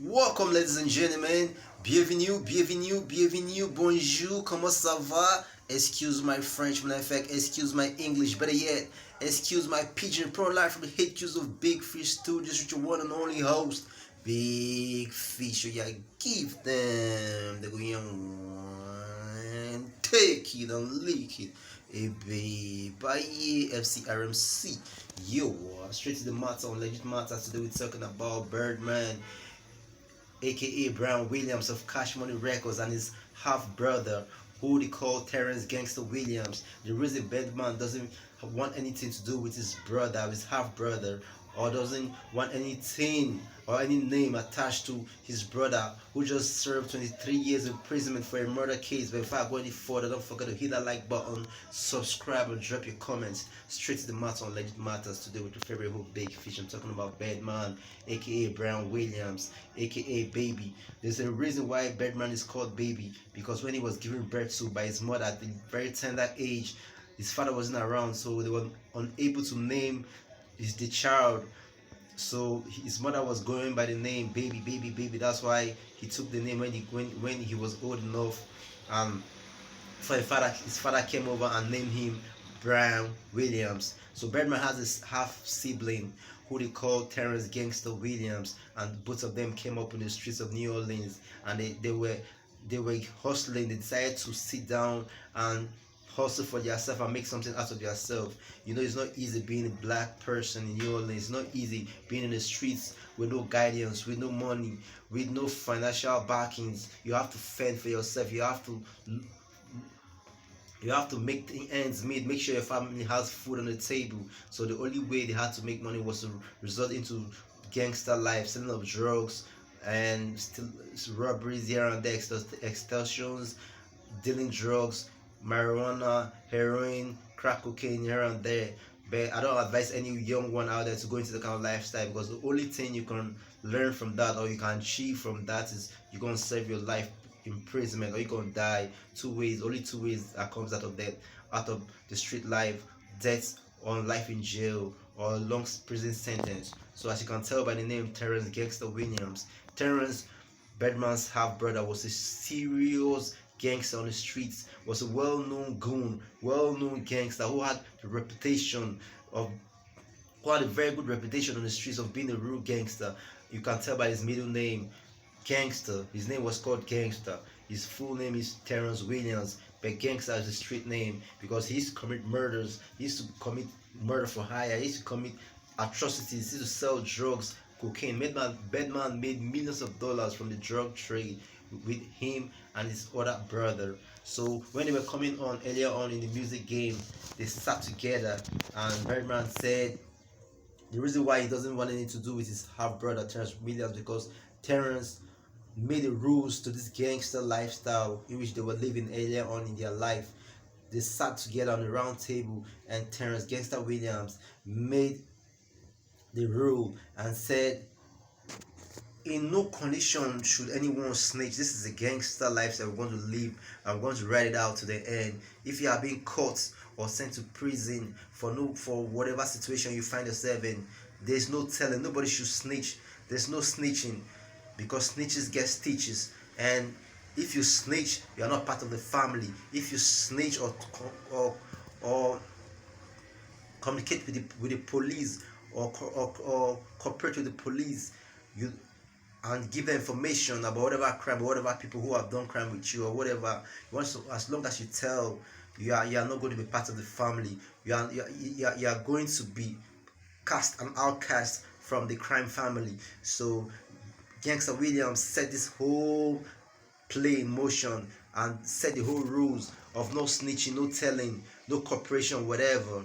Welcome, ladies and gentlemen. Bienvenue, bienvenue, bienvenue. Bonjour. Comment ça va? Excuse my French, when I fact, excuse my English. Better yet, excuse my pidgin. Pro life from the HQs of Big Fish Studios with your one and only host, Big Fish. So yeah, give them the one. Take it and lick it. Eh, babe, bye, FCRMC. Yo, straight to the matter on legit matters. Today we're talking about Birdman, aka Brown Williams of Cash Money Records, and his half brother, who they call Terrence Gangsta Williams. The reason Birdman doesn't want anything to do with his brother, his half brother, or doesn't want anything or any name attached to his brother, who just served 23 years imprisonment for a murder case. But before I go any further, don't forget to hit that like button, subscribe, and drop your comments. Straight to the matter on Legit Matters today with your favorite hook, Big Fish. I'm talking about Birdman, aka Brown Williams, aka Baby. There's a reason why Birdman is called Baby, because when he was given birth to by his mother at the very tender age, his father wasn't around, so they were unable to name the child. So his mother was going by the name Baby, Baby, Baby. That's why he took the name when he was old enough. Um, for his father came over and named him Brown Williams. So Birdman has this half sibling who they call Terrence Gangsta Williams, and both of them came up in the streets of New Orleans, and they were hustling. They decided to sit down and hustle for yourself and make something out of yourself. You know, it's not easy being a black person in New Orleans. It's not easy being in the streets with no guidance, with no money, with no financial backings. You have to fend for yourself. You have to make the ends meet, make sure your family has food on the table. So the only way they had to make money was to resort into gangster life, selling of drugs and still robberies here and there, extortions, dealing drugs, marijuana, heroin, crack cocaine here and there. But I don't advise any young one out there to go into the kind of lifestyle, because the only thing you can learn from that or you can achieve from that is you're gonna serve your life imprisonment, or you're gonna die. Two ways, only two ways that comes out of that, out of the street life: death or life in jail or a long prison sentence. So as you can tell by the name Terrence Gangster Williams, Terrence, Birdman's half brother, was a serious gangster on the streets, was a well-known goon, well-known gangster who had the reputation of who had a very good reputation on the streets of being a real gangster. You can tell by his middle name, Gangster. His name was called Gangster. His full name is Terrence Williams, but Gangster is a street name because he used to commit murders. He used to commit murder for hire. He used to commit atrocities. He used to sell drugs, cocaine. Bedman made millions of dollars from the drug trade with him and his other brother. So when they were coming on earlier on in the music game, they sat together, and Birdman said the reason why he doesn't want anything to do with his half brother Terrence Williams, because Terrence made the rules to this gangster lifestyle in which they were living earlier on in their life. They sat together on the round table, and Terrence Gangster Williams made the rule and said, in no condition should anyone snitch. This is a gangster lifestyle we're going to live, and we're going to ride it out to the end. If you are being caught or sent to prison for whatever situation you find yourself in, there's no telling. Nobody should snitch. There's no snitching, because snitches get stitches. And if you snitch, you are not part of the family. If you snitch or communicate with the police, or cooperate with the police, you and give them information about whatever crime or whatever people who have done crime with you or whatever, as long as you tell, you are not going to be part of the family. You are going to be cast and outcast from the crime family. So Gangster Williams set this whole play in motion and set the whole rules of no snitching, no telling, no cooperation, whatever,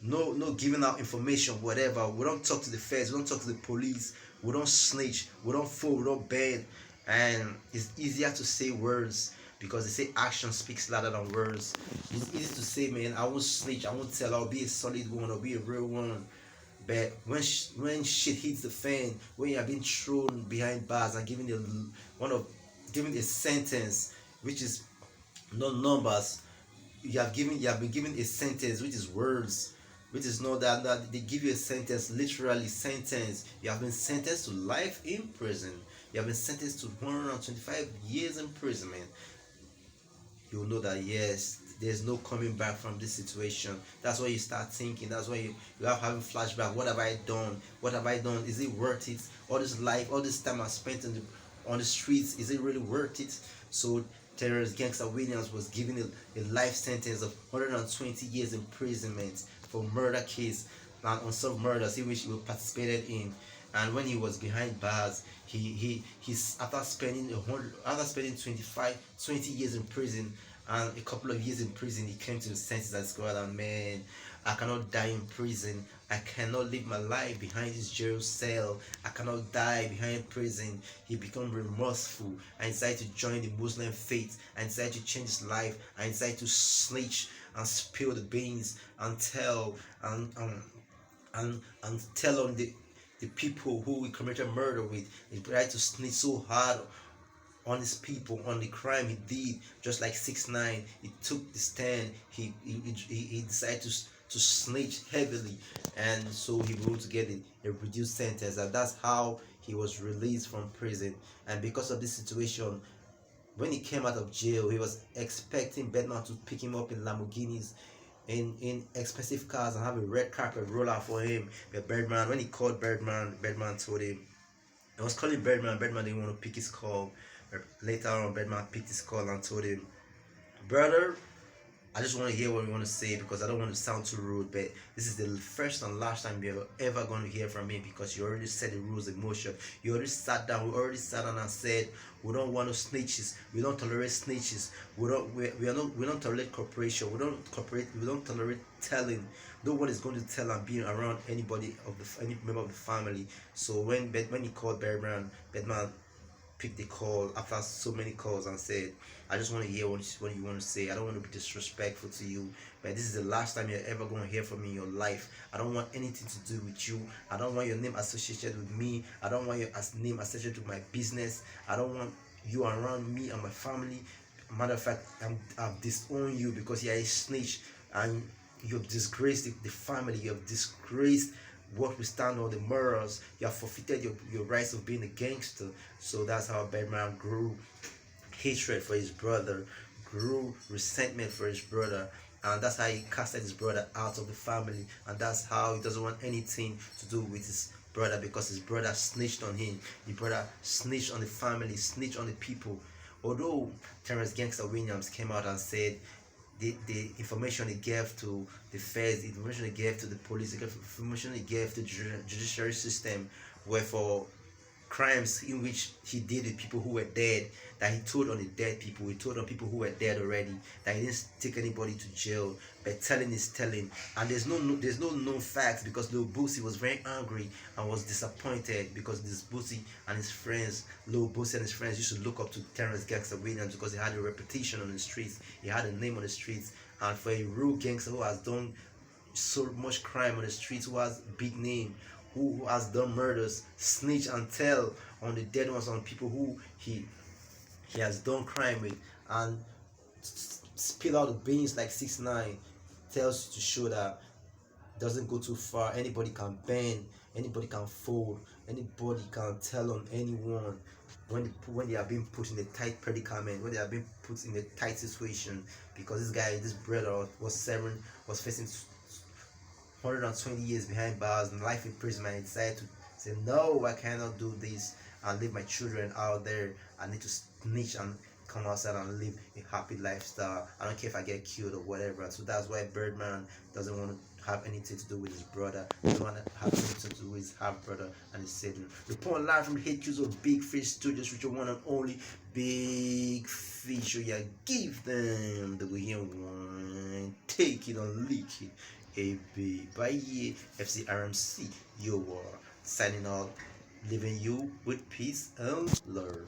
no giving out information, whatever. We don't talk to the feds, we don't talk to the police, we don't snitch, we don't fool, we don't beg. And it's easier to say words, because they say action speaks louder than words. It's easy to say, man, I won't snitch, I won't tell, I'll be a solid one, I'll be a real one. But when shit hits the fan, when you are being thrown behind bars and giving a sentence which is not numbers, you have been given a sentence which is words, which is not that they give you a sentence, literally sentence. You have been sentenced to life in prison. You have been sentenced to 125 years imprisonment. You'll know that yes, there's no coming back from this situation. That's why you start thinking. That's why you have having flashback. What have I done? What have I done? Is it worth it? All this life, all this time I spent on the streets, is it really worth it? So Terrence Gangsta Williams was given a life sentence of 120 years imprisonment for murder case and unsolved murders in which he participated in. And when he was behind bars, he's after spending 20 years in prison and a couple of years in prison, he came to the senses and said, "Oh man, I cannot die in prison. I cannot live my life behind this jail cell. I cannot die behind prison." He became remorseful and decided to join the Muslim faith and decided to change his life and decided to snitch and spill the beans and tell and tell on the people who he committed murder with. He tried to snitch so hard on his people, on the crime he did, just like 6ix9ine. He took the stand. He decided to snitch heavily, and so he was able to get a reduced sentence, and that's how he was released from prison. And because of this situation, when he came out of jail, he was expecting Birdman to pick him up in Lamborghinis, in expensive cars, and have a red carpet roll out for him. But Birdman, when he called Birdman, Birdman told him, I was calling Birdman. Birdman didn't want to pick his call. Later on, Birdman picked his call and told him, "Brother, I just want to hear what you want to say because I don't want to sound too rude, but this is the first and last time you're ever going to hear from me because you already set the rules in motion. You already sat down. We already sat down and said we don't want no snitches. We don't tolerate snitches. We don't tolerate cooperation. We don't cooperate. We don't tolerate telling. No one is going to tell and being around anybody of any member of the family." So when he called Birdman picked the call after so many calls and said, "I just want to hear what you want to say. I don't want to be disrespectful to you, but this is the last time you're ever going to hear from me in your life. I don't want anything to do with you. I don't want your name associated with me. I don't want your name associated with my business. I don't want you around me and my family. Matter of fact, I've disowned you because you're a snitch and you've disgraced the family. You've disgraced what we stand on, the morals. You have forfeited your rights of being a gangster." So that's how Birdman grew hatred for his brother, grew resentment for his brother, and that's how he casted his brother out of the family. And that's how he doesn't want anything to do with his brother because his brother snitched on him. His brother snitched on the family, snitched on the people. Although Terrence Gangsta Williams came out and said the information he gave to the feds, the information he gave to the police, the information he gave to the judiciary system were for crimes in which he did with people who were dead, that he told on the dead people, he told on people who were dead already, that he didn't take anybody to jail, but telling is telling. And there's no known facts because Lil Boosie was very angry and was disappointed because this Boosie and his friends, Lil Boosie and his friends used to look up to Terrence Gangsta Williams because he had a reputation on the streets, he had a name on the streets, and for a real gangster who has done so much crime on the streets, who has big name, who has done murders, snitch and tell on the dead ones, on people who he has done crime with, and spill out the beans like 6ix9ine, tells you to show that doesn't go too far. Anybody can bend, anybody can fold, anybody can tell on anyone when they are being put in a tight predicament, when they are being put in a tight situation. Because this brother was facing 120 years behind bars and life in prison, and I decided to say, "No, I cannot do this and leave my children out there. I need to snitch and come outside and live a happy lifestyle. I don't care if I get killed or whatever." So that's why Birdman doesn't want to have anything to do with his brother. He doesn't want to have anything to do with his half brother and his sibling. Report live from the HQs of Big Fish Studios with your one and only Big Fish. So yeah, give them the way you want. Take it or leak it. AB by FCRMC, you are signing out, leaving you with peace and love.